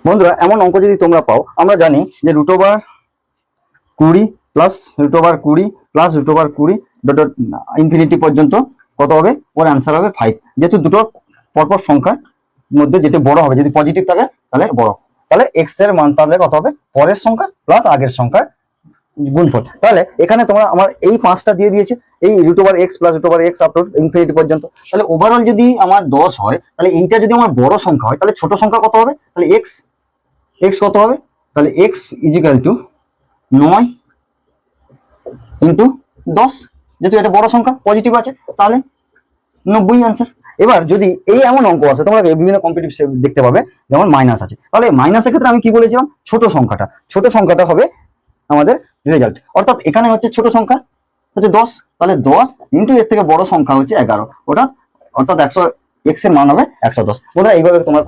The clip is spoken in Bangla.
বন্ধুরা এমন অঙ্ক যদি তোমরা পাও, আমরা জানি যে √20 প্লাস √20 প্লাস √20 ডট ইনফিনিটি পর্যন্ত কত হবে, ওর অ্যান্সার হবে 5। যেহেতু দুটো পরপর সংখ্যার মধ্যে যেটা বড় হবে, যদি পজিটিভ থাকে তাহলে বড়, তাহলে এক্স এর মান তাহলে কত হবে, পরের সংখ্যা প্লাস আগের সংখ্যার গুণফল। তাহলে এখানে তোমরা আমার এই 5টা দিয়ে দিয়েছে, এই √x plus √x up to infinity পর্যন্ত। তাহলে ওভারঅল যদি আমার 10 হয়, তাহলে এইটা যদি আমার বড় সংখ্যা হয়, তাহলে ছোট সংখ্যা কত হবে, তাহলে x কত হবে, তাহলে x ইজিক্যাল টু 9 ইন্টু 10, যেহেতু এটা বড় সংখ্যা পজিটিভ আছে, তাহলে 90 অ্যান্সার। এবার যদি এই এমন অঙ্ক আছে, তোমরা বিভিন্ন কম্পিটিটিভ দেখতে পাবে যেমন মাইনাস আছে, তাহলে মাইনাসের ক্ষেত্রে আমি কি বলেছিলাম, ছোট সংখ্যাটা হবে আমাদের রেজাল্ট। অর্থাৎ এখানে হচ্ছে ছোট সংখ্যা হচ্ছে 10, তাহলে 10 ইন্টু এর থেকে বড় সংখ্যা হচ্ছে 11, অর্থাৎ 100, x এর মান হবে 110। ওটা এইভাবে তোমার